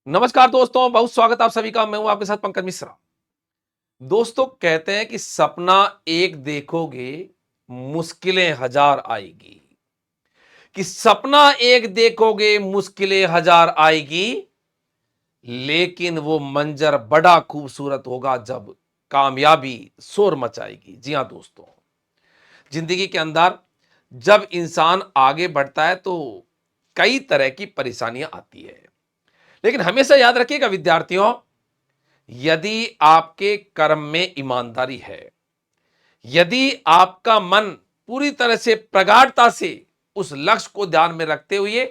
नमस्कार दोस्तों, बहुत स्वागत आप सभी का। मैं हूं आपके साथ पंकज मिश्रा। दोस्तों, कहते हैं कि सपना एक देखोगे, मुश्किलें हजार आएगी। कि सपना एक देखोगे, मुश्किलें हजार आएगी, लेकिन वो मंजर बड़ा खूबसूरत होगा जब कामयाबी शोर मचाएगी। जी हां दोस्तों, जिंदगी के अंदर जब इंसान आगे बढ़ता है तो कई तरह की परेशानियां आती है, लेकिन हमेशा याद रखिएगा विद्यार्थियों, यदि आपके कर्म में ईमानदारी है, यदि आपका मन पूरी तरह से प्रगाढ़ता से उस लक्ष्य को ध्यान में रखते हुए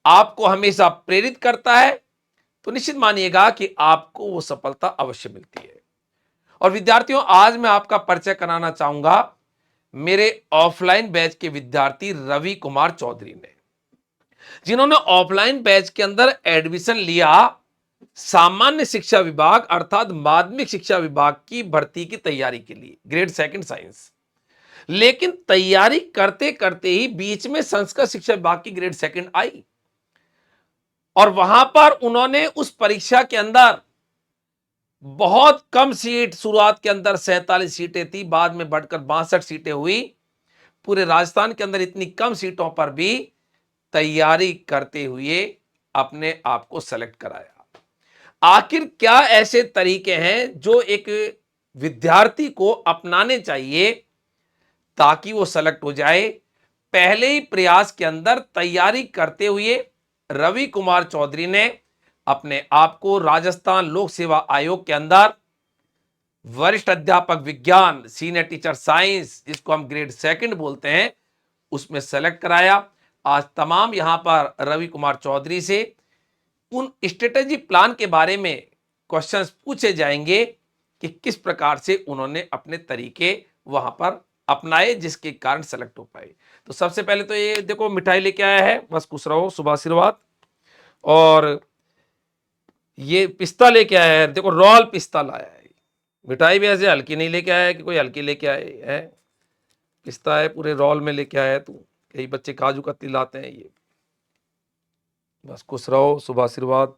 आपको हमेशा प्रेरित करता है, तो निश्चित मानिएगा कि आपको वो सफलता अवश्य मिलती है। और विद्यार्थियों, आज मैं आपका परिचय कराना चाहूंगा मेरे ऑफलाइन बैच के विद्यार्थी रवि कुमार चौधरी ने, जिन्होंने ऑफलाइन बैच के अंदर एडमिशन लिया सामान्य शिक्षा विभाग अर्थात माध्यमिक शिक्षा विभाग की भर्ती की तैयारी के लिए, ग्रेड सेकंड साइंस। लेकिन तैयारी करते करते ही बीच में संस्कृत शिक्षा विभाग की ग्रेड सेकंड आई और वहां पर उन्होंने उस परीक्षा के अंदर बहुत कम सीट, शुरुआत के अंदर 47 सीटें थी, बाद में बढ़कर 62 सीटें हुई। पूरे राजस्थान के अंदर इतनी कम सीटों पर भी तैयारी करते हुए अपने आप को सेलेक्ट कराया। आखिर क्या ऐसे तरीके हैं जो एक विद्यार्थी को अपनाने चाहिए ताकि वो सेलेक्ट हो जाए? पहले ही प्रयास के अंदर तैयारी करते हुए रवि कुमार चौधरी ने अपने आप को राजस्थान लोक सेवा आयोग के अंदर वरिष्ठ अध्यापक विज्ञान, सीनियर टीचर साइंस, जिसको हम ग्रेड सेकंड बोलते हैं, उसमें सेलेक्ट कराया। आज तमाम यहां पर रवि कुमार चौधरी से उन स्ट्रेटेजी प्लान के बारे में क्वेश्चंस पूछे जाएंगे कि किस प्रकार से उन्होंने अपने तरीके वहां पर अपनाए जिसके कारण सेलेक्ट हो पाए। तो सबसे पहले तो ये देखो, मिठाई लेके आया है, बस खुश रहो, शुभ आशीर्वाद। और ये पिस्ता लेके आया है, देखो रॉयल पिस्ता लाया है। मिठाई भी ऐसे हल्की नहीं लेके आया है कि कोई हल्की लेके आए है, पिस्ता है पूरे रॉल में लेके आया है। तू, कई बच्चे काजू कतली लाते हैं, ये बस खुश रहो, शुभ आशीर्वाद।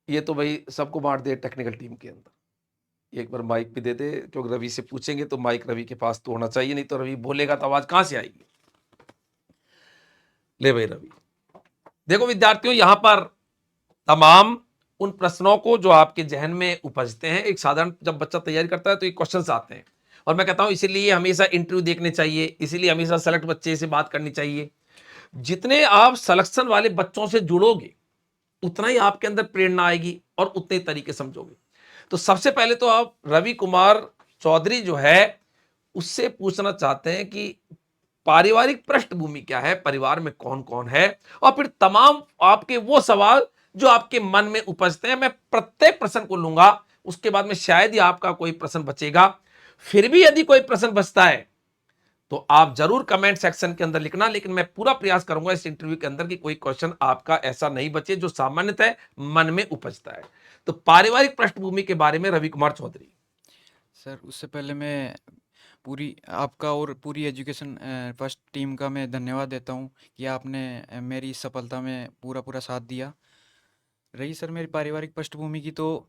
ये तो भाई सबको बांट दे टेक्निकल टीम के अंदर। एक बार माइक भी दे दे, क्योंकि रवि से पूछेंगे तो माइक रवि के पास तो होना चाहिए, नहीं तो रवि बोलेगा तो आवाज कहां से आएगी। ले भाई रवि। देखो विद्यार्थियों, यहां पर तमाम उन प्रश्नों को जो आपके जहन में उपजते हैं, एक साधारण जब बच्चा तैयारी करता है तो ये क्वेश्चंस आते हैं। और मैं कहता हूं इसीलिए हमेशा इंटरव्यू देखने चाहिए, इसीलिए हमेशा सेलेक्ट बच्चे से बात करनी चाहिए। जितने आप सिलेक्शन वाले बच्चों से जुड़ोगे, उतना ही आपके अंदर प्रेरणा आएगी और उतने ही तरीके समझोगे। तो सबसे पहले तो आप रवि कुमार चौधरी जो है उससे पूछना चाहते हैं कि पारिवारिक पृष्ठभूमि क्या है, परिवार में कौन कौन है, और फिर तमाम आपके वो सवाल जो आपके मन में उपजते हैं। मैं प्रत्येक प्रश्न को लूंगा, उसके बाद में शायद ही आपका कोई प्रश्न बचेगा। फिर भी यदि कोई प्रश्न बचता है तो आप जरूर कमेंट सेक्शन के अंदर लिखना, लेकिन मैं पूरा प्रयास करूंगा इस इंटरव्यू के अंदर कि कोई क्वेश्चन आपका ऐसा नहीं बचे जो सामान्यतः मन में उपजता है। तो पारिवारिक पृष्ठभूमि के बारे में रवि कुमार चौधरी। सर, उससे पहले मैं पूरी आपका और पूरी एजुकेशन फर्स्ट टीम का मैं धन्यवाद देता हूँ कि आपने मेरी इस सफलता में पूरा पूरा साथ दिया। रही सर मेरी पारिवारिक पृष्ठभूमि की, तो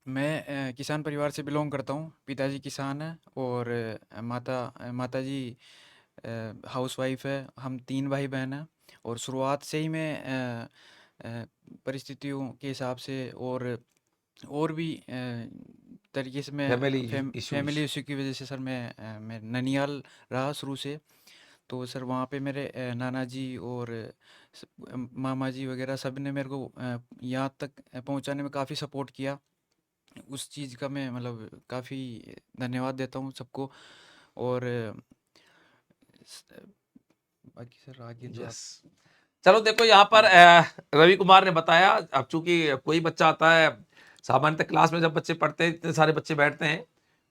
मैं किसान परिवार से बिलोंग करता हूँ। पिताजी किसान हैं और माताजी हाउसवाइफ है। हम 3 भाई बहन हैं और शुरुआत से ही मैं अ, परिस्थितियों के हिसाब से और भी तरीके से मैं फैमिली इश्यूज। फैमिली इशू की वजह से सर मैं ननियाल रहा शुरू से। तो सर वहाँ पे मेरे नाना जी और मामा जी वगैरह सब ने मेरे को यहाँ तक पहुँचाने में काफ़ी सपोर्ट किया। उस चीज़ का मैं मतलब काफ़ी धन्यवाद देता हूँ सबको। और स- बाकी सर आगे तो आप। यस, चलो देखो यहाँ पर रवि कुमार ने बताया। अब चूंकि कोई बच्चा आता है, सामान्यतः क्लास में जब बच्चे पढ़ते हैं, इतने सारे बच्चे बैठते हैं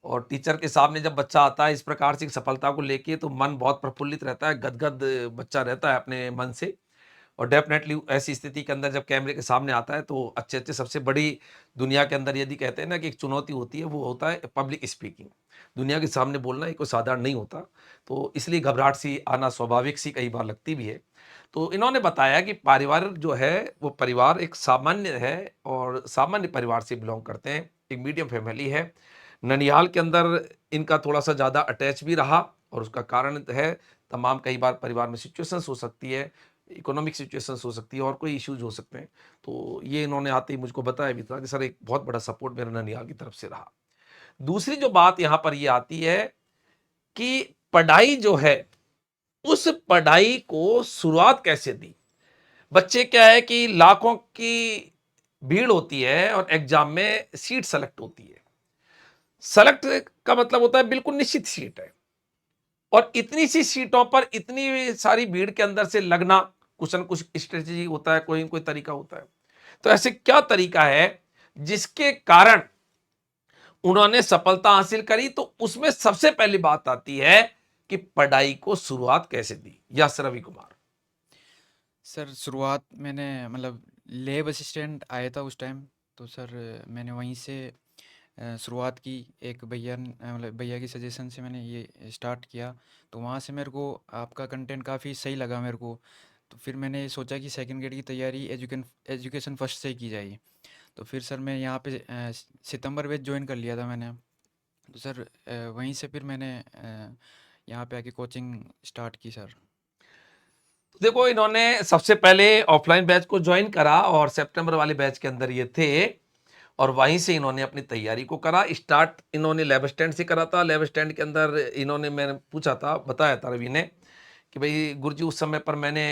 और टीचर के सामने जब बच्चा आता है इस प्रकार से सफलता को लेके, तो मन बहुत प्रफुल्लित रहता है, गदगद बच्चा रहता है अपने मन से। और डेफिनेटली ऐसी स्थिति के अंदर जब कैमरे के सामने आता है तो अच्छे अच्छे, सबसे बड़ी दुनिया के अंदर यदि कहते हैं ना कि एक चुनौती होती है, वो होता है पब्लिक स्पीकिंग। दुनिया के सामने बोलना ये कोई साधारण नहीं होता। तो इसलिए घबराहट सी आना स्वाभाविक सी कई बार लगती भी है। तो इन्होंने बताया कि पारिवार जो है वो परिवार एक सामान्य है और सामान्य परिवार से बिलोंग करते हैं, एक मीडियम फैमिली है। ननिहाल के अंदर इनका थोड़ा सा ज़्यादा अटैच भी रहा और उसका कारण है तमाम, कई बार परिवार में सिचुएशंस हो सकती है, इकोनॉमिक सिचुएशंस हो सकती है और कोई इश्यूज हो सकते हैं। तो ये इन्होंने आते ही मुझको बताया भी था कि सर एक बहुत बड़ा सपोर्ट मेरा ननिहाल की तरफ से रहा। दूसरी जो बात यहाँ पर ये आती है कि पढ़ाई जो है, उस पढ़ाई को शुरुआत कैसे दी। बच्चे क्या है कि लाखों की भीड़ होती है और एग्जाम में सीट सेलेक्ट होती है। सेलेक्ट का मतलब होता है बिल्कुल निश्चित सीट है, और इतनी सी सीटों पर इतनी सारी भीड़ के अंदर से लगना, कुछ न कुछ स्ट्रेटेजी होता है, कोई न कोई तरीका होता है। तो ऐसे क्या तरीका है जिसके कारण उन्होंने सफलता हासिल करी। तो उसमें सबसे पहली बात आती है कि पढ़ाई को शुरुआत कैसे दी। यस रवि कुमार। सर शुरुआत मैंने मतलब लैब असिस्टेंट आया था उस टाइम, तो सर मैंने वहीं से शुरुआत की। एक भैया मतलब भैया की सजेशन से मैंने ये स्टार्ट किया। तो वहाँ से मेरे को आपका कंटेंट काफ़ी सही लगा मेरे को। तो फिर मैंने सोचा कि सेकंड ग्रेड की तैयारी एजुकेशन फर्स्ट से ही की जाएगी। तो फिर सर मैं यहाँ पे सितंबर बैच ज्वाइन कर लिया था मैंने। तो सर वहीं से फिर मैंने यहाँ पे आके कोचिंग स्टार्ट की सर। देखो, इन्होंने सबसे पहले ऑफलाइन बैच को ज्वाइन करा और सितंबर वाले बैच के अंदर ये थे, और वहीं से इन्होंने अपनी तैयारी को करा। स्टार्ट इन्होंने लैब स्टैंड से करा था। लैब स्टैंड के अंदर इन्होंने, मैंने पूछा था, बताया था रवि ने कि भाई गुरुजी उस समय पर मैंने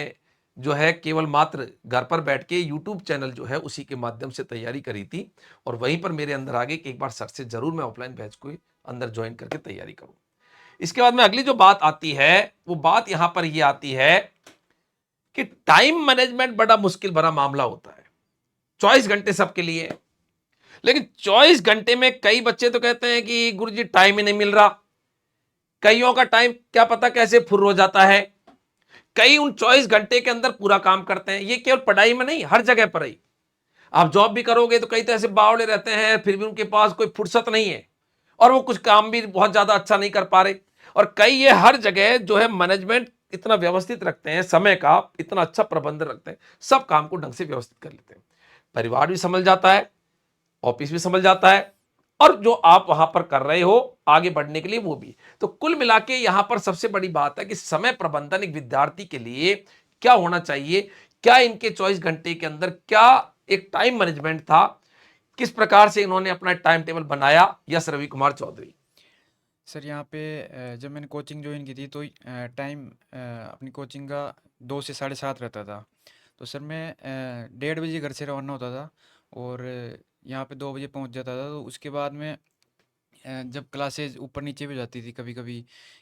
जो है केवल मात्र घर पर बैठ के यूट्यूब चैनल जो है उसी के माध्यम से तैयारी करी थी, और वहीं पर मेरे अंदर आ गई कि एक बार सर से जरूर मैं ऑफलाइन बैच को अंदर ज्वाइन करके तैयारी करूं। इसके बाद में अगली जो बात आती है, वो बात यहां पर ये आती है कि टाइम मैनेजमेंट बड़ा मुश्किल भरा मामला होता है। 24 घंटे सबके लिए है, लेकिन 24 घंटे में कई बच्चे तो कहते हैं कि गुरुजी टाइम ही नहीं मिल रहा। कईयों का टाइम क्या पता कैसे फुर्र हो जाता है। कई उन 24 घंटे के अंदर पूरा काम करते हैं। ये केवल पढ़ाई में नहीं, हर जगह पर ही। आप जॉब भी करोगे तो कई तो ऐसे बावड़े रहते हैं, फिर भी उनके पास कोई फुर्सत नहीं है, और वो कुछ काम भी बहुत ज्यादा अच्छा नहीं कर पा रहे। और कई ये हर जगह जो है मैनेजमेंट इतना व्यवस्थित रखते हैं, समय का इतना अच्छा प्रबंधन रखते हैं, सब काम को ढंग से व्यवस्थित कर लेते हैं। परिवार भी संभल जाता है, ऑफिस भी संभल जाता है, और जो आप वहां पर कर रहे हो आगे बढ़ने के लिए वो भी। तो कुल मिला के यहां पर सबसे बड़ी बात है कि समय प्रबंधन एक विद्यार्थी के लिए क्या होना चाहिए। क्या इनके 24 घंटे के अंदर क्या एक टाइम मैनेजमेंट था, किस प्रकार से इन्होंने अपना टाइम टेबल बनाया। यस रवि कुमार चौधरी। सर यहाँ पे जब मैंने कोचिंग ज्वाइन की थी तो टाइम अपनी कोचिंग का 2 से 7:30 रहता था। तो सर मैं 1:30 बजे घर से रवाना होता था और यहाँ पे 2 बजे पहुँच जाता था। तो उसके बाद में जब क्लासेज ऊपर नीचे भी हो जाती थी कभी कभी,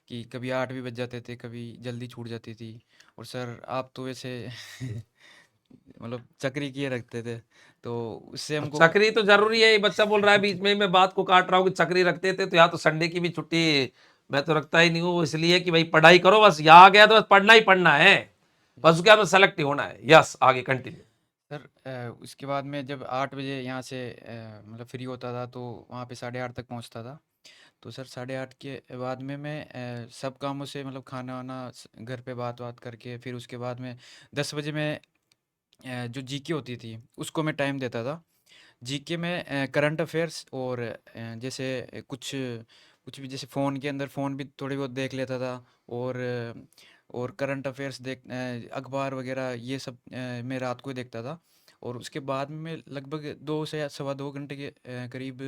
कि कभी 8 भी बज जाते थे, कभी जल्दी छूट जाती थी। और सर आप तो वैसे मतलब चक्री किए रखते थे, तो उससे अब हमको चक्री तो जरूरी है। ये बच्चा बोल रहा है बीच में, मैं बात को काट रहा हूँ कि चक्री रखते थे, तो यहाँ तो संडे की भी छुट्टी मैं तो रखता ही नहीं हूँ, इसलिए कि भाई पढ़ाई करो, बस यहाँ आ गया तो बस पढ़ना ही पढ़ना है, बस उसके बाद में सेलेक्ट ही होना है। यस आगे कंटिन्यू। सर उसके बाद में जब 8 बजे यहाँ से मतलब फ्री होता था तो वहाँ पे 8:30 तक पहुँचता था। तो सर 8:30 के बाद में मैं सब कामों से मतलब खाना वाना घर पे बात बात करके फिर उसके बाद में 10 बजे मैं जो जीके होती थी उसको मैं टाइम देता था। जीके में करंट अफेयर्स और जैसे कुछ कुछ भी, जैसे फ़ोन के अंदर फ़ोन भी थोड़ी बहुत देख लेता था। और और करंट अफेयर्स अखबार वगैरह ये सब मैं रात को ही देखता था। और उसके बाद में मैं लगभग 2 से 2.25 घंटे के करीब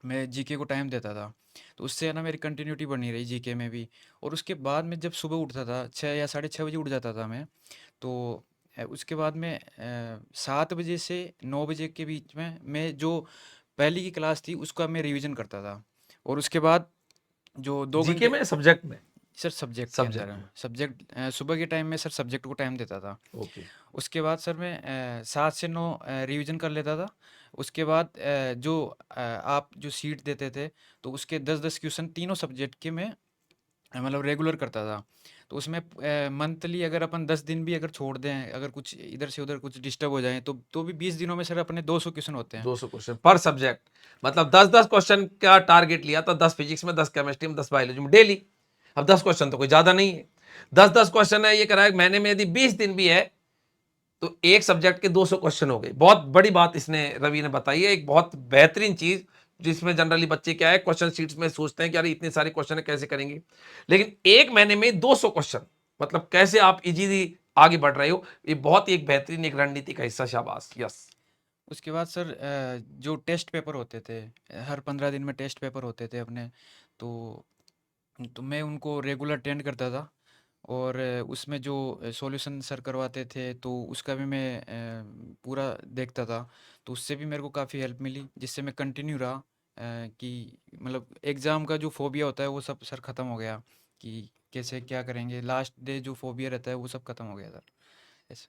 मैं जीके को टाइम देता था। तो उससे है ना मेरी कंटिन्यूटी बनी रही जीके में भी। और उसके बाद में जब सुबह उठता था 6 या 6:30 बजे उठ जाता था मैं। तो उसके बाद में 7 बजे से 9 बजे के बीच में मैं जो पहली की क्लास थी उसका मैं रिवीजन करता था। और उसके बाद जो दो जीके घंटे में सब्जेक्ट में। सर सब्जेक्ट के अंदर सब्जेक्ट में। सब्जेक्ट सुबह के टाइम में सर सब्जेक्ट को टाइम देता था। ओके। उसके बाद सर मैं 7 से 9 रिवीजन कर लेता था। उसके बाद जो आप जो सीट देते थे तो उसके 10-10 क्वेश्चन तीनों सब्जेक्ट के मैं मतलब रेगुलर करता था। तो उसमें मंथली अगर अपन 10 दिन भी अगर छोड़ दें, अगर कुछ इधर से उधर कुछ डिस्टर्ब हो जाए तो भी 20 दिनों में सर अपने 200 क्वेश्चन होते हैं। 200 क्वेश्चन पर सब्जेक्ट, मतलब 10-10 क्वेश्चन का टारगेट लिया था, 10 फिजिक्स में, 10 केमिस्ट्री में, 10 बायोलॉजी में डेली। अब 10 क्वेश्चन तो कोई ज्यादा नहीं है। 10-10 क्वेश्चन है, ये कह रहा है महीने में यदि 20 दिन भी है तो एक सब्जेक्ट के 200 क्वेश्चन हो गए। बहुत बड़ी बात इसने रवि ने बताई है, एक बहुत बेहतरीन चीज, जिसमें जनरली बच्चे क्या है क्वेश्चन शीट्स में सोचते हैं कि अरे इतने सारे क्वेश्चन है कैसे करेंगे, लेकिन एक महीने में 200 क्वेश्चन, मतलब कैसे आप इजीली आगे बढ़ रहे हो, ये बहुत ही एक बेहतरीन एक रणनीति का हिस्सा। शाबाश, यस। उसके बाद सर जो टेस्ट पेपर होते थे, हर 15 दिन में टेस्ट पेपर होते थे अपने, तो मैं उनको रेगुलर अटेंड करता था। और उसमें जो सॉल्यूशन सर करवाते थे तो उसका भी मैं पूरा देखता था। तो उससे भी मेरे को काफ़ी हेल्प मिली, जिससे मैं कंटिन्यू रहा, कि मतलब एग्ज़ाम का जो फोबिया होता है वो सब सर ख़त्म हो गया, कि कैसे क्या करेंगे, लास्ट डे जो फोबिया रहता है वो सब ख़त्म हो गया सर। ऐसे।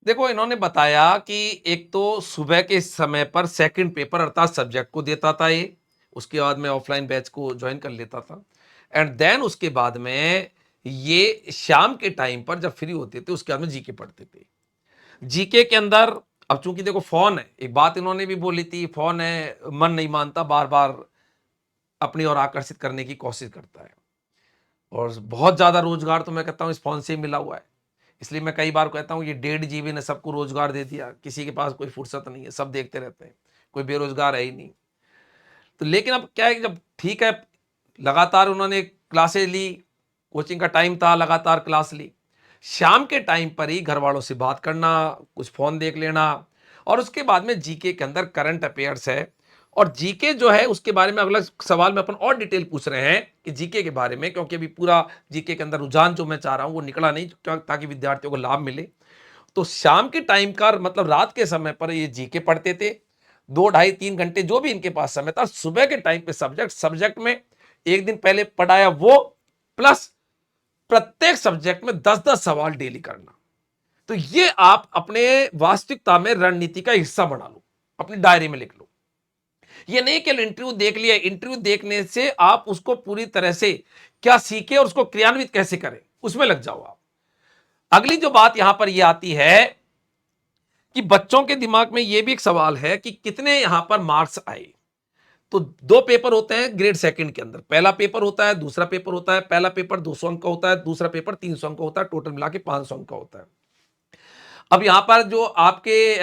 देखो, इन्होंने बताया कि एक तो सुबह के समय पर सेकंड पेपर अर्थात सब्जेक्ट को देता था ये, उसके बाद में ऑफलाइन बैच को ज्वाइन कर लेता था, एंड देन उसके बाद में ये शाम के टाइम पर जब फ्री होते थे उसके बाद में जीके पढ़ते थे। जीके के अंदर अब चूंकि देखो फोन है, एक बात इन्होंने भी बोली थी, फोन है, मन नहीं मानता, बार बार अपनी ओर आकर्षित करने की कोशिश करता है, और बहुत ज्यादा रोजगार तो मैं कहता हूँ इस फोन से ही मिला हुआ है। इसलिए मैं कई बार कहता हूँ ये 1.5 GB ने सबको रोजगार दे दिया, किसी के पास कोई फुर्सत नहीं है, सब देखते रहते हैं, कोई बेरोजगार है ही नहीं। तो लेकिन अब क्या है कि जब ठीक है, लगातार उन्होंने क्लासेस ली, कोचिंग का टाइम था, लगातार क्लास ली, शाम के टाइम पर ही घर वालों से बात करना, कुछ फोन देख लेना, और उसके बाद में जीके के अंदर करंट अफेयर्स है, और जीके जो है उसके बारे में अगला सवाल में अपन और डिटेल पूछ रहे हैं कि जीके के बारे में, क्योंकि अभी पूरा जीके के अंदर रुझान जो मैं चाह रहा हूं वो निकला नहीं, ताकि विद्यार्थियों को लाभ मिले। तो शाम के टाइम का मतलब रात के समय पर ये जीके पढ़ते थे, 2 ढाई 3 घंटे जो भी इनके पास समय था। सुबह के टाइम पे सब्जेक्ट में एक दिन पहले पढ़ाया वो, प्लस प्रत्येक सब्जेक्ट में 10-10 सवाल डेली करना। तो ये आप अपने वास्तविकता में रणनीति का हिस्सा बना लो, अपनी डायरी में लिख लो। ये नहीं कि इंटरव्यू देख लिया, इंटरव्यू देखने से आप उसको पूरी तरह से क्या सीखे और उसको क्रियान्वित कैसे करें उसमें लग जाओ आप। अगली जो बात यहां पर यह आती है कि बच्चों के दिमाग में यह भी एक सवाल है कि कितने यहां पर मार्क्स आए। तो 2 पेपर होते हैं ग्रेड सेकंड के अंदर, पहला पेपर होता है, दूसरा पेपर होता है। पहला पेपर 200 अंक का होता है, दूसरा पेपर 300 अंक का होता है, टोटल मिला के 500 अंक का होता है। अब यहां पर जो आपके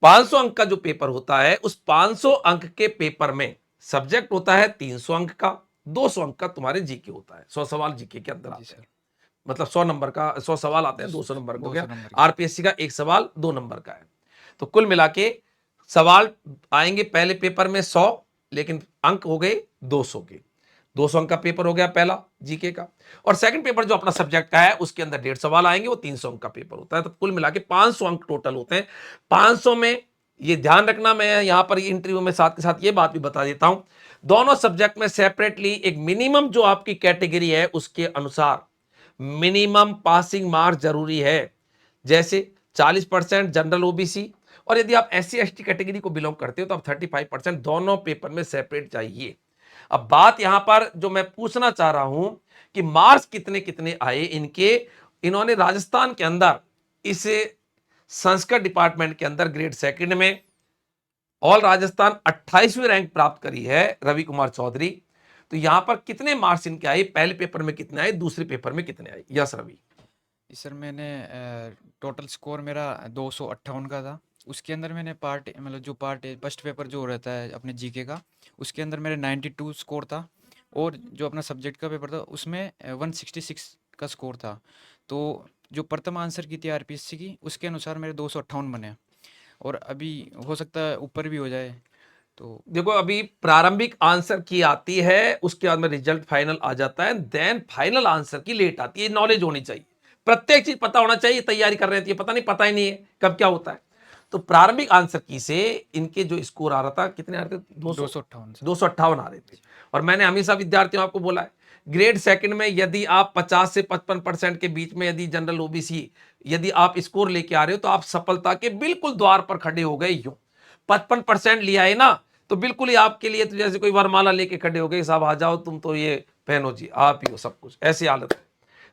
500 अंक का जो पेपर होता है, उस 500 अंक के पेपर में सब्जेक्ट होता है 300 अंक का, 200 अंक का तुम्हारे जीके होता है, 100 सवाल जीके के अंदर जी आते हैं। सर। मतलब 100 नंबर का 100 सवाल आते दो हैं, 200 नंबर का हो गया। 200 नंबर के। आरपीएससी का एक सवाल 2 नंबर का है। तो कुल मिला के सवाल आएंगे पहले पेपर में 100, लेकिन अंक हो गए 200 के। 200 अंक का पेपर हो गया पहला जीके का, और सेकंड पेपर जो अपना सब्जेक्ट का है उसके अंदर 150 सवाल आएंगे, वो 300 अंक का पेपर होता है। तो कुल मिला के 500 अंक टोटल होते हैं। 500 में ये ध्यान रखना, मैं यहां पर इंटरव्यू में साथ के साथ ये बात भी बता देता हूं, दोनों सब्जेक्ट में सेपरेटली एक मिनिमम जो आपकी कैटेगरी है उसके अनुसार मिनिमम पासिंग मार्क्स जरूरी है। जैसे 40% जनरल ओबीसी, और यदि आप एससी एसटी कैटेगरी को बिलोंग करते हो तो आप 35% दोनों पेपर में सेपरेट चाहिए। अब बात यहां पर जो मैं पूछना चाह रहा हूं कि मार्क्स कितने कितने आए इनके, इन्होंने राजस्थान के अंदर इस संस्कृत डिपार्टमेंट के अंदर ग्रेड सेकंड में ऑल राजस्थान 28वीं रैंक प्राप्त करी है रवि कुमार चौधरी। तो यहां पर कितने मार्क्स इनके आए, पहले पेपर में कितने आए, दूसरे पेपर में कितने आए? यस रवि। जी सर, मैंने टोटल स्कोर मेरा 258 का था। उसके अंदर मैंने पार्ट मतलब जो पार्ट फर्स्ट पेपर जो रहता है अपने जीके का, उसके अंदर मेरे 92 स्कोर था। और जो अपना सब्जेक्ट का पेपर था उसमें 166 का स्कोर था। तो जो प्रथम आंसर की थी आरपीएससी की, उसके अनुसार मेरे 258 बने। और अभी हो सकता है ऊपर भी हो जाए। तो देखो, अभी प्रारंभिक आंसर की आती है, उसके बाद में रिजल्ट फाइनल आ जाता है, देन फाइनल आंसर की लेट आती है। नॉलेज होनी चाहिए, प्रत्येक चीज पता होना चाहिए, तैयारी कर रहे थे पता नहीं, पता ही नहीं है कब क्या होता है। तो प्रारंभिक आंसर की से इनके जो स्कोर आ रहा था, कितने आ रहे थे? 200, 258 सर। 258 आ रहे थे। और मैंने हमेशा विद्यार्थियों आपको बोला है, ग्रेड सेकंड में यदि आप 50 से 55% के बीच में यदि जनरल ओबीसी यदि आप स्कोर लेके आ रहे हो तो आप सफलता के बिल्कुल द्वार पर खड़े हो गए। यूं 55% लिया है ना, तो बिल्कुल ही आपके लिए तो जैसे कोई वरमाला लेके खड़े हो गए, साहब आ जाओ तुम तो ये पहनो जी, आप ही हो सब कुछ, ऐसी हालत है।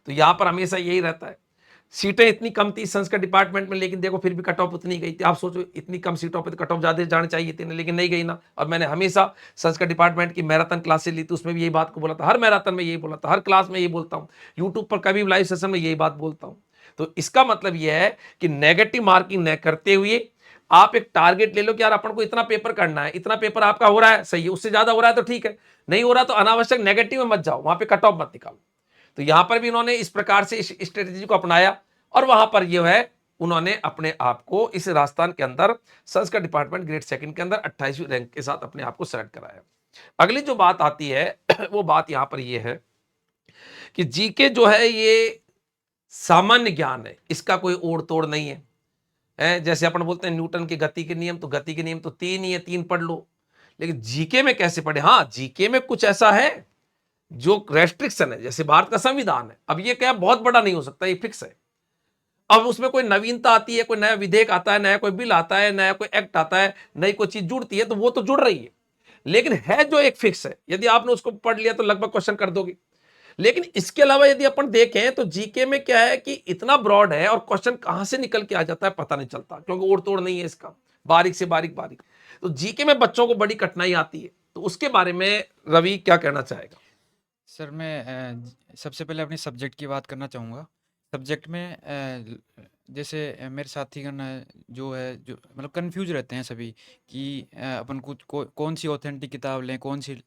तो यहां पर हमेशा यही रहता है, सीटें इतनी कम थी संस्कृत डिपार्टमेंट में, लेकिन देखो फिर भी कट ऑफ उतनी गई थी। आप सोचो इतनी कम सीटों पे तो कट ऑफ ज्यादा जानी चाहिए थी ना, लेकिन नहीं गई ना। और मैंने हमेशा संस्कृत डिपार्टमेंट की मैराथन क्लासेस ली थी, उसमें भी यही बात को बोला था, हर मैराथन में यही बोला था, हर क्लास में यही बोलता हूँ, यूट्यूब पर कभी भी लाइव सेशन में यही बात बोलता हूँ। तो इसका मतलब यह है कि नेगेटिव मार्किंग न करते हुए आप एक टारगेट ले लो कि यार अपन को इतना पेपर करना है, इतना पेपर आपका हो रहा है, सही है, उससे ज्यादा हो रहा है तो ठीक है, नहीं हो रहा तो अनावश्यक नेगेटिव में मत जाओ, वहां पे कट ऑफ मत निकालो। तो यहां पर भी इन्होंने इस प्रकार से इस स्ट्रेटेजी को अपनाया और वहां पर जो है उन्होंने अपने आप को इस राजस्थान के अंदर संस्कृत डिपार्टमेंट ग्रेड सेकंड के अंदर 28वीं रैंक के साथ अपने आप को सेलेक्ट कराया। अगली जो बात आती है वो बात यहां पर ये है कि जीके जो है ये सामान्य ज्ञान है, इसका कोई ओड़ तोड़ नहीं है। जैसे अपन बोलते हैं न्यूटन के गति के नियम, तो गति के नियम तो 3 ही है, 3 पढ़ लो। लेकिन जीके में कैसे पढ़े? हाँ, जीके में कुछ ऐसा है जो रेस्ट्रिक्शन है, जैसे भारत का संविधान है, अब ये क्या बहुत बड़ा नहीं हो सकता, ये फिक्स है। अब उसमें कोई नवीनता आती है, कोई नया विधेयक आता है, नया कोई बिल आता है, नया कोई एक्ट आता है, नई कोई चीज जुड़ती है, तो वो तो जुड़ रही है, लेकिन है जो एक फिक्स है, यदि आपने उसको पढ़ लिया तो लगभग क्वेश्चन कर दोगे। लेकिन इसके अलावा यदि अपन देखें तो जीके में क्या है कि इतना ब्रॉड है और क्वेश्चन कहां से निकल के आ जाता है पता नहीं चलता, क्योंकि ओड़ तोड़ नहीं है इसका, बारीक से बारीक बारीक। तो जीके में बच्चों को बड़ी कठिनाई आती है, तो उसके बारे में रवि क्या कहना चाहेगा? सर मैं सबसे पहले अपने सब्जेक्ट की बात करना चाहूँगा। सब्जेक्ट में जैसे मेरे साथीगण जो है जो मतलब कंफ्यूज रहते हैं सभी कि अपन कौन सी ऑथेंटिक किताब लें, कौन सी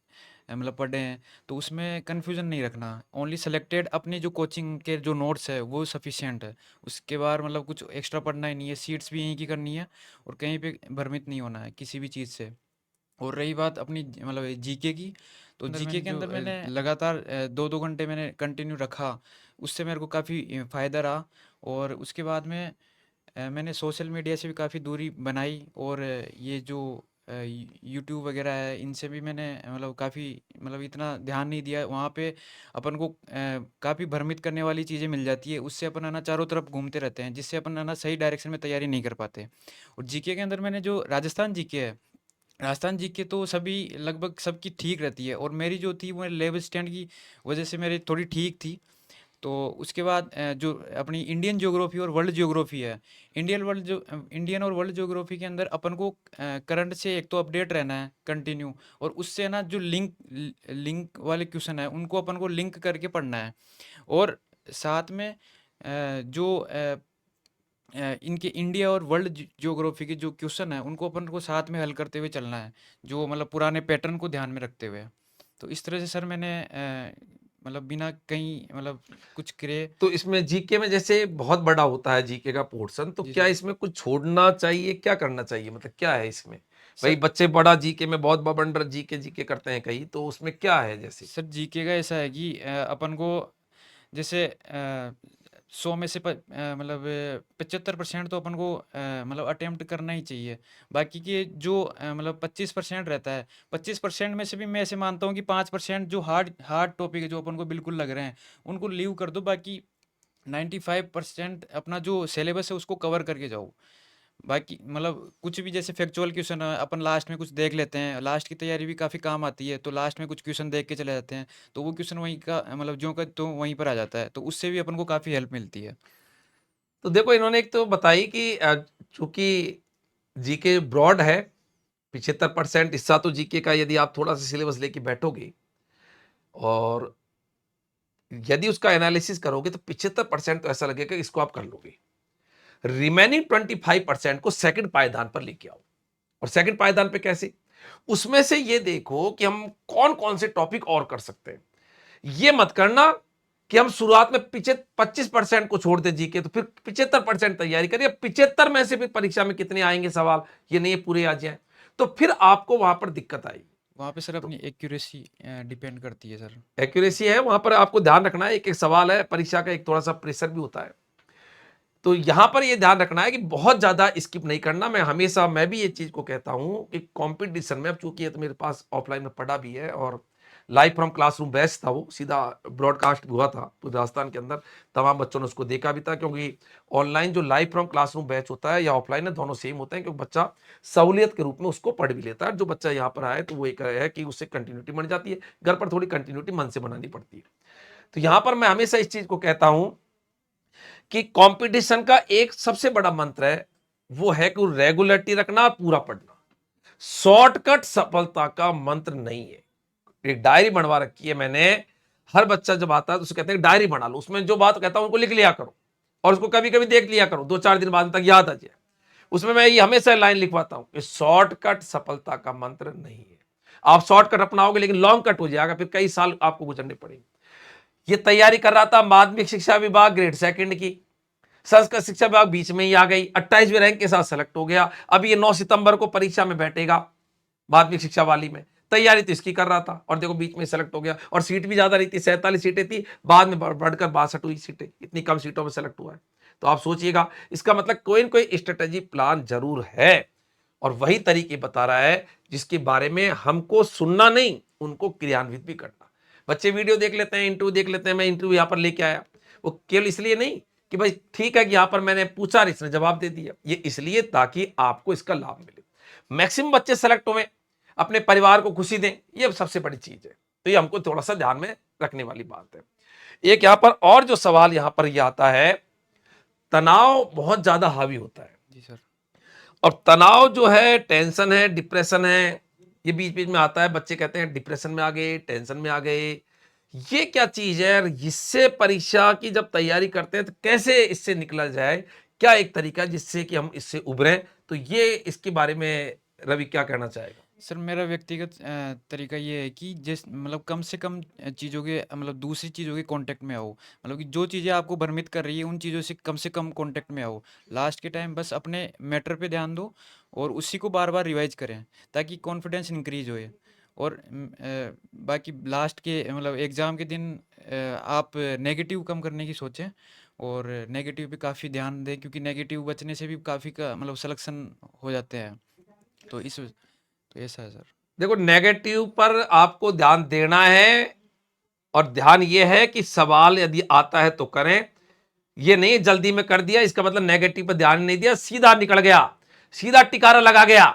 मतलब पढ़ें। तो उसमें कंफ्यूजन नहीं रखना, ओनली सेलेक्टेड अपनी जो कोचिंग के जो नोट्स है वो सफिशिएंट है। उसके बाद मतलब कुछ एक्स्ट्रा पढ़ना ही नहीं है, सीट्स भी यहीं की करनी है और कहीं पे भ्रमित नहीं होना है किसी भी चीज़ से। और रही बात अपनी मतलब जीके की, तो जीके के अंदर मैंने लगातार 2-2 घंटे मैंने कंटिन्यू रखा, उससे मेरे को काफ़ी फ़ायदा रहा। और उसके बाद में मैंने सोशल मीडिया से भी काफ़ी दूरी बनाई और ये जो यूट्यूब वगैरह है इनसे भी मैंने मतलब काफ़ी मतलब इतना ध्यान नहीं दिया वहाँ पे। अपन को काफ़ी भ्रमित करने वाली चीज़ें मिल जाती है, उससे अपन है ना चारों तरफ घूमते रहते हैं, जिससे अपन है ना सही डायरेक्शन में तैयारी नहीं कर पाते। और जीके के अंदर मैंने जो राजस्थान जीके है, राजस्थान जीके तो सभी लगभग सबकी ठीक रहती है और मेरी जो थी वो लेवल स्टैंड की वजह से मेरी थोड़ी ठीक थी। तो उसके बाद जो अपनी इंडियन ज्योग्राफी और वर्ल्ड ज्योग्राफी है, इंडियन और वर्ल्ड ज्योग्राफी के अंदर अपन को करंट से एक तो अपडेट रहना है कंटिन्यू, और उससे ना जो लिंक लिंक वाले क्वेश्चन है उनको अपन को लिंक करके पढ़ना है। और साथ में जो इनके इंडिया और वर्ल्ड ज्योग्राफी के जो क्वेश्चन है उनको अपन को साथ में हल करते हुए चलना है, जो मतलब पुराने पैटर्न को ध्यान में रखते हुए। तो इस तरह से सर मैंने मतलब बिना कहीं मतलब कुछ करे। तो इसमें जीके में जैसे बहुत बड़ा होता है जीके का पोर्शन, तो जी क्या सर। इसमें कुछ छोड़ना चाहिए, क्या करना चाहिए, मतलब क्या है इसमें? भाई सर बच्चे बड़ा जीके में बहुत बबंडर जीके जीके करते हैं कई, तो उसमें क्या है जैसे? सर जीके का ऐसा है कि अपन को जैसे 100 में से मतलब 75% तो अपन को मतलब अटेम्प्ट करना ही चाहिए। बाकी के जो मतलब 25% रहता है, 25% में से भी मैं ऐसे मानता हूँ कि 5% जो हार्ड हार्ड टॉपिक है जो अपन को बिल्कुल लग रहे हैं उनको लीव कर दो। बाकी 95% अपना जो सिलेबस है उसको कवर करके जाओ। बाकी मतलब कुछ भी जैसे फैक्चुअल क्वेश्चन है अपन लास्ट में कुछ देख लेते हैं, लास्ट की तैयारी भी काफ़ी काम आती है, तो लास्ट में कुछ क्वेश्चन देख के चले जाते हैं, तो वो क्वेश्चन वहीं का मतलब जो का तो वहीं पर आ जाता है, तो उससे भी अपन को काफ़ी हेल्प मिलती है। तो देखो इन्होंने एक तो बताई कि चूंकि जीके ब्रॉड है, 75% हिस्सा तो जीके का यदि आप थोड़ा सा सिलेबस लेके बैठोगे और यदि उसका एनालिसिस करोगे तो 75% तो ऐसा लगेगा कि इसको आप कर लोगे। रिमेनिंग 25% को सेकंड पायदान पर लेके आओ। और सेकंड पायदान पे कैसे? उसमें से ये देखो कि हम कौन कौन से टॉपिक और कर सकते हैं। ये मत करना कि हम शुरुआत में 25% को छोड़ दे जीके, तो फिर 75% तैयारी करिए, 75 में से फिर परीक्षा में कितने आएंगे सवाल, ये नहीं पूरे आ जाए, तो फिर आपको वहां पर दिक्कत आएगी। वहाँ पे सर तो अपनी एक्यूरेसी डिपेंड करती है सर। एक्यूरेसी है वहां पर, आपको ध्यान रखना है, एक एक सवाल है परीक्षा का, एक थोड़ा सा प्रेशर भी होता है। तो यहां पर ये ध्यान रखना है कि बहुत ज्यादा स्किप नहीं करना। मैं भी ये चीज को कहता हूं कि कंपटीशन में, अब चूंकि ये तो मेरे पास ऑफलाइन में पढ़ा भी है और लाइव फ्रॉम क्लासरूम बैच था, वो सीधा ब्रॉडकास्ट हुआ था पूरे राजस्थान के अंदर, तमाम बच्चों ने उसको देखा भी था। क्योंकि ऑनलाइन जो लाइव फ्रॉम क्लासरूम बैच होता है या ऑफलाइन है, दोनों सेम होते हैं, क्योंकि बच्चा सहूलियत के रूप में उसको पढ़ भी लेता है। जो बच्चा यहाँ पर आए तो वो एक है कि उससे कंटिन्यूटी बन जाती है, घर पर थोड़ी कंटिन्यूटी मन से बनानी पड़ती है। तो यहां पर मैं हमेशा इस चीज को कहता हूं कि कंपटीशन का एक सबसे बड़ा मंत्र है, वो है कि रेगुलरिटी रखना और पूरा पढ़ना। शॉर्टकट सफलता का मंत्र नहीं है। एक डायरी बनवा रखी है मैंने, हर बच्चा जब आता है तो उसे कहते हैं डायरी बना लो, उसमें जो बात कहता हूं उनको लिख लिया करो और उसको कभी कभी देख लिया करो, 2-4 दिन बाद तक याद आ जाए। उसमें मैं ये हमेशा लाइन लिखवाता हूं कि शॉर्टकट सफलता का मंत्र नहीं है। आप शॉर्टकट अपनाओगे लेकिन लॉन्ग कट हो जाएगा, फिर कई साल आपको गुजरने पड़ेंगे। ये तैयारी कर रहा था माध्यमिक शिक्षा विभाग ग्रेड 2 की, संस्कृत शिक्षा विभाग बीच में ही आ गई, 28वें रैंक के साथ सेलेक्ट हो गया। अब ये 9 सितंबर को परीक्षा में बैठेगा माध्यमिक शिक्षा वाली में। तैयारी तो इसकी कर रहा था और देखो बीच में सेलेक्ट हो गया, और सीट भी ज्यादा रही थी, 47 सीटें थी, बाद में बढ़कर 62 हुई सीटें, इतनी कम सीटों में सेलेक्ट हुआ है। तो आप सोचिएगा, इसका मतलब कोई ना कोई स्ट्रेटेजी प्लान जरूर है, और वही तरीके बता रहा है जिसके बारे में हमको सुनना नहीं, उनको क्रियान्वित भी करना। बच्चे वीडियो देख लेते हैं, इंटरव्यू देख लेते हैं, मैं इंटरव्यू यहाँ पर लेके आया, वो केवल इसलिए नहीं कि भाई ठीक है कि यहाँ पर मैंने पूछा और इसने जवाब दे दिया, ये इसलिए ताकि आपको इसका लाभ मिले, मैक्सिमम बच्चे सेलेक्ट हुए, अपने परिवार को खुशी दें, ये सबसे बड़ी चीज है। तो ये हमको थोड़ा सा ध्यान में रखने वाली बात है। एक यहाँ पर और जो सवाल यहाँ पर ये आता है, तनाव बहुत ज्यादा हावी होता है जी सर। और तनाव जो है, टेंशन है, डिप्रेशन है, ये बीच बीच में आता है। बच्चे कहते हैं डिप्रेशन में आ गए, टेंशन में आ गए, ये क्या चीज है? इससे परीक्षा की जब तैयारी करते हैं तो कैसे इससे निकला जाए? क्या एक तरीका है जिससे कि हम इससे उभरें? तो ये इसके बारे में रवि क्या कहना चाहेगा? सर मेरा व्यक्तिगत तरीका ये है कि जिस मतलब कम से कम चीज़ों के मतलब दूसरी चीज़ों के कांटेक्ट में आओ, मतलब कि जो चीज़ें आपको भ्रमित कर रही है उन चीज़ों से कम कांटेक्ट में आओ। लास्ट के टाइम बस अपने मैटर पे ध्यान दो और उसी को बार बार रिवाइज करें ताकि कॉन्फिडेंस इंक्रीज होए। और बाकी लास्ट के मतलब एग्ज़ाम के दिन आप नेगेटिव कम करने की सोचें और नेगेटिव पे काफ़ी ध्यान दें, क्योंकि नेगेटिव बचने से भी काफ़ी का मतलब सिलेक्शन हो जाते हैं। तो ऐसा है सर। देखो, नेगेटिव पर आपको ध्यान देना है, और ध्यान ये है कि सवाल यदि आता है तो करें, ये नहीं जल्दी में कर दिया इसका मतलब नेगेटिव पर ध्यान नहीं दिया, सीधा निकल गया, सीधा टिकारा लगा गया,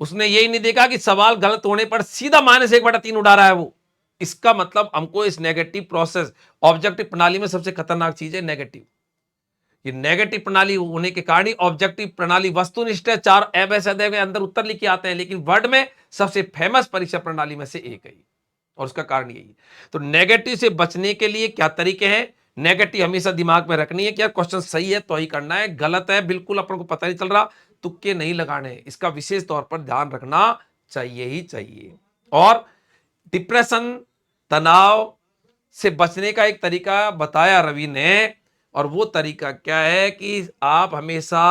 उसने यही नहीं देखा कि सवाल गलत होने पर सीधा -1/3 उड़ा रहा है वो। इसका मतलब हमको इस नेगेटिव प्रोसेस, ऑब्जेक्टिव प्रणाली में सबसे खतरनाक चीज है नेगेटिव। ये नेगेटिव प्रणाली होने के कारण ही ऑब्जेक्टिव प्रणाली वस्तुनिष्ठ है, 4 अवैध के अंदर उत्तर लिखे आते हैं, लेकिन वर्ड में सबसे फेमस परीक्षा प्रणाली में से एक है, और उसका कारण यही है। तो नेगेटिव से बचने के लिए क्या तरीके हैं? नेगेटिव हमेशा दिमाग में रखनी है कि यार क्वेश्चन सही है तो ही करना है, गलत है बिल्कुल अपन को पता नहीं चल रहा, तुक्के नहीं लगाने, इसका विशेष तौर पर ध्यान रखना चाहिए ही चाहिए। और डिप्रेशन, तनाव से बचने का एक तरीका बताया रवि ने, और वो तरीका क्या है कि आप हमेशा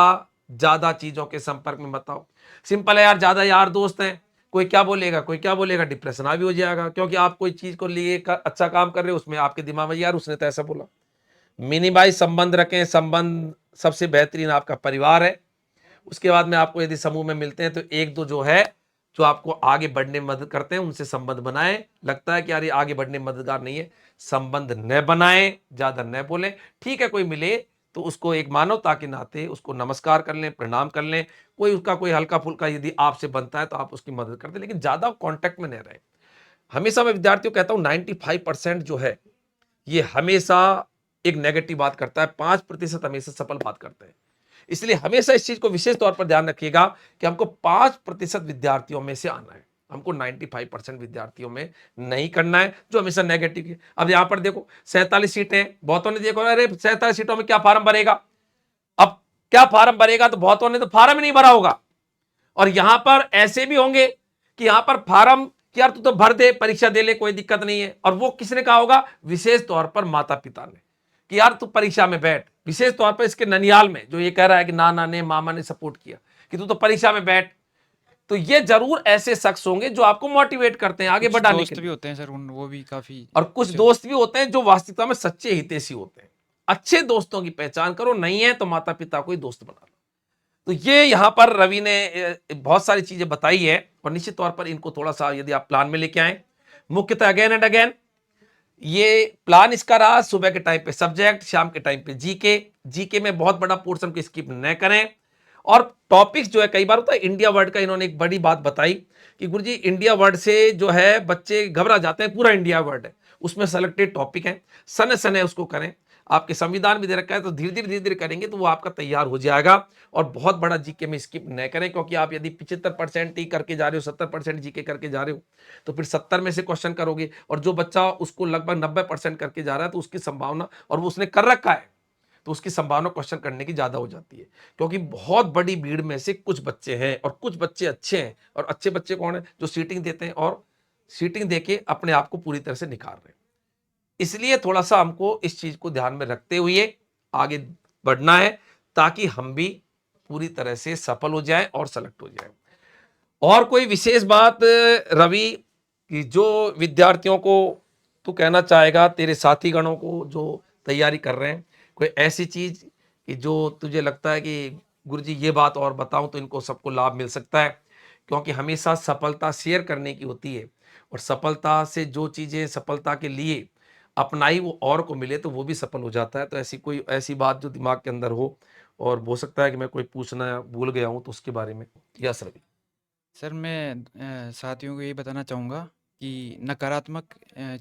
ज्यादा चीजों के संपर्क में मत आओ। सिंपल है यार, ज्यादा यार दोस्त हैं, कोई क्या बोलेगा, कोई क्या बोलेगा, डिप्रेशन आ भी हो जाएगा, क्योंकि आप कोई चीज को लिए अच्छा काम कर रहे हो, उसमें आपके दिमाग में यार उसने तो ऐसा बोला। मिनिमाइज संबंध रखें, संबंध सबसे बेहतरीन आपका परिवार है। उसके बाद में आपको यदि समूह में मिलते हैं तो एक दो जो है जो आपको आगे बढ़ने में मदद करते हैं, उनसे संबंध बनाएं। लगता है कि यार ये आगे बढ़ने में मददगार नहीं है, संबंध न बनाएं, ज्यादा न बोलें। ठीक है, कोई मिले तो उसको एक मानवता के नाते उसको नमस्कार कर लें, प्रणाम कर लें, कोई उसका कोई हल्का फुल्का यदि आपसे बनता है तो आप उसकी मदद कर दें, लेकिन ज्यादा कॉन्टेक्ट में न रहे। हमेशा मैं विद्यार्थियों को कहता हूं 95% जो है ये हमेशा एक नेगेटिव बात करता है, 5% हमेशा सफल बात करते हैं। इसलिए हमेशा इस चीज को विशेष तौर पर ध्यान रखिएगा कि हमको 5% विद्यार्थियों में से आना है, हमको 95% विद्यार्थियों में नहीं करना है जो हमेशा नेगेटिव है। अब यहां पर देखो 47 सीटें, बहुतों ने देखो अरे 47 सीटों में क्या फार्म भरेगा, अब क्या फार्म भरेगा, तो बहुतों ने तो फार्म ही नहीं भरा होगा। और यहां पर ऐसे भी होंगे कि यहां पर फार्म कि यार तू तो भर दे, परीक्षा दे ले, कोई दिक्कत नहीं है, और वो किसने कहा होगा? विशेष तौर पर माता पिता ने, कि यार तू परीक्षा में बैठ। विशेष तौर पर इसके ननियाल में जो ये कह रहा है कि नाना ने, मामा ने सपोर्ट किया कि तू तो परीक्षा में बैठ, तो ये जरूर ऐसे शख्स होंगे जो आपको मोटिवेट करते हैं आगे कुछ बढ़ाने के दोस्त लिए। भी होते हैं सर उन वो भी काफ़ी और कुछ अच्छे दोस्त भी होते हैं जो वास्तविकता में सच्चे हितैषी होते हैं। अच्छे दोस्तों की पहचान करो, नहीं है तो माता पिता को ही दोस्त बना लो। तो ये यहां पर रवि ने बहुत सारी चीजें बताई है, और निश्चित तौर पर इनको थोड़ा सा यदि आप प्लान में लेके आए, मुख्यतः अगेन एंड अगेन ये प्लान इसका रहा, सुबह के टाइम पे सब्जेक्ट, शाम के टाइम पे जीके। जीके में बहुत बड़ा पोर्शन को स्किप न करें, और टॉपिक्स जो है, कई बार होता है इंडिया वर्ड का, इन्होंने एक बड़ी बात बताई कि गुरुजी इंडिया वर्ड से जो है बच्चे घबरा जाते हैं, पूरा इंडिया वर्ड है, उसमें सेलेक्टेड टॉपिक है, सने सने उसको करें। आपके संविधान में दे रखा है, तो धीरे धीरे करेंगे तो वो आपका तैयार हो जाएगा। और बहुत बड़ा जीके में स्किप न करें, क्योंकि आप यदि 75% ही करके जा रहे हो, 70% जीके करके जा रहे हो, तो फिर 70 में से क्वेश्चन करोगे, और जो बच्चा उसको लगभग 90% करके जा रहा है तो उसकी संभावना, और वो उसने कर रखा है, तो उसकी संभावना क्वेश्चन करने की ज्यादा हो जाती है। क्योंकि बहुत बड़ी भीड़ में से कुछ बच्चे हैं, और कुछ बच्चे अच्छे हैं, और अच्छे बच्चे कौन है? जो सीटिंग देते हैं और सीटिंग देके अपने आप को पूरी तरह से निखार रहे हैं। इसलिए थोड़ा सा हमको इस चीज को ध्यान में रखते हुए आगे बढ़ना है, ताकि हम भी पूरी तरह से सफल हो जाएं और सेलेक्ट हो जाएं। और कोई विशेष बात रवि, कि जो विद्यार्थियों को तू कहना चाहेगा, तेरे साथी गणों को जो तैयारी कर रहे हैं, कोई ऐसी चीज कि जो तुझे लगता है कि गुरुजी ये बात और बताऊं तो इनको सबको लाभ मिल सकता है? क्योंकि हमेशा सफलता शेयर करने की होती है, और सफलता से जो चीजें सफलता के लिए अपनाई वो और को मिले तो वो भी सफल हो जाता है। तो ऐसी कोई ऐसी बात जो दिमाग के अंदर हो, और हो सकता है कि मैं कोई पूछना भूल गया हूं तो उसके बारे में। यस रवि। सर मैं साथियों को यही बताना चाहूँगा कि नकारात्मक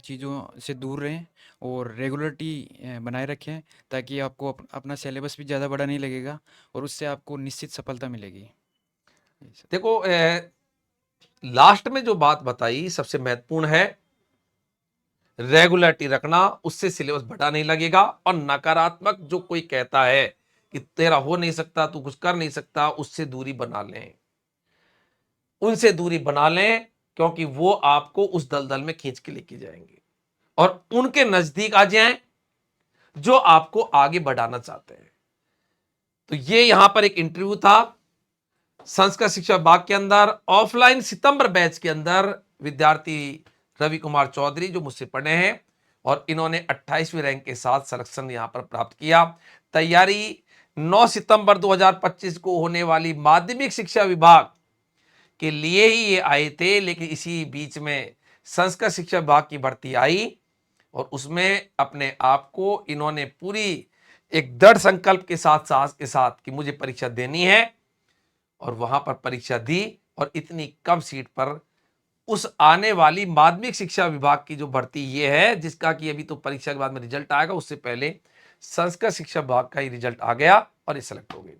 चीज़ों से दूर रहें और रेगुलरिटी बनाए रखें, ताकि आपको अपना सिलेबस भी ज़्यादा बड़ा नहीं लगेगा और उससे आपको निश्चित सफलता मिलेगी। यही सर। देखो, लास्ट में जो बात बताई सबसे महत्वपूर्ण है, रेगुलरिटी रखना, उससे सिलेबस बड़ा नहीं लगेगा। और नकारात्मक जो कोई कहता है कि तेरा हो नहीं सकता, तू कुछ कर नहीं सकता, उससे दूरी बना लें, उनसे दूरी बना लें, क्योंकि वो आपको उस दलदल में खींच के लेके जाएंगे, और उनके नजदीक आ जाएं जो आपको आगे बढ़ाना चाहते हैं। तो ये यहां पर एक इंटरव्यू था संस्कृत शिक्षा विभाग के अंदर, ऑफलाइन सितंबर बैच के अंदर, विद्यार्थी रवि कुमार चौधरी जो मुझसे पढ़े हैं, और इन्होंने 28वीं रैंक के साथ सिलेक्शन यहां पर प्राप्त किया। तैयारी 9 सितंबर 2025 को होने वाली माध्यमिक शिक्षा विभाग के लिए ही ये आए थे, लेकिन इसी बीच में संस्कृत शिक्षा विभाग की भर्ती आई, और उसमें अपने आप को इन्होंने पूरी एक दृढ़ संकल्प के साथ, साहस के साथ, कि मुझे परीक्षा देनी है, और वहां पर परीक्षा दी, और इतनी कम सीट पर उस आने वाली माध्यमिक शिक्षा विभाग की जो भर्ती ये है, जिसका कि अभी तो परीक्षा के बाद में रिजल्ट आएगा, उससे पहले संस्कृत शिक्षा विभाग का ही रिजल्ट आ गया और ये सेलेक्ट हो गए।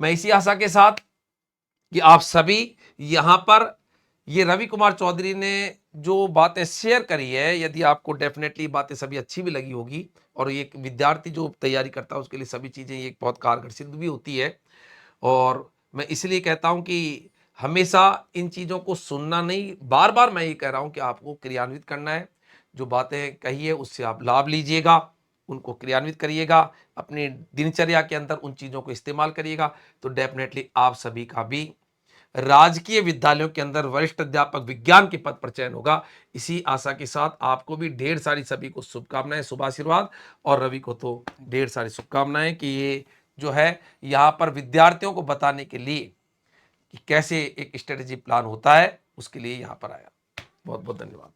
मैं इसी आशा के साथ कि आप सभी यहां पर, ये रवि कुमार चौधरी ने जो बातें शेयर करी है, यदि आपको डेफिनेटली बातें सभी अच्छी भी लगी होगी, और एक विद्यार्थी जो तैयारी करता है उसके लिए सभी चीजें ये बहुत कारगर सिद्ध भी होती है। और मैं इसलिए कहता हूं कि हमेशा इन चीजों को सुनना नहीं, बार बार मैं ये कह रहा हूं कि आपको क्रियान्वित करना है। जो बातें कही है उससे आप लाभ लीजिएगा, उनको क्रियान्वित करिएगा, अपनी दिनचर्या के अंदर उन चीजों को इस्तेमाल करिएगा, तो डेफिनेटली आप सभी का भी राजकीय विद्यालयों के अंदर वरिष्ठ अध्यापक विज्ञान के पद पर चयन होगा। इसी आशा के साथ आपको भी ढेर सारी सभी को शुभकामनाएं, शुभ आशीर्वाद, और रवि को तो ढेर सारी शुभकामनाएं कि ये जो है यहाँ पर विद्यार्थियों को बताने के लिए कि कैसे एक स्ट्रेटेजी प्लान होता है, उसके लिए यहाँ पर आया। बहुत बहुत धन्यवाद।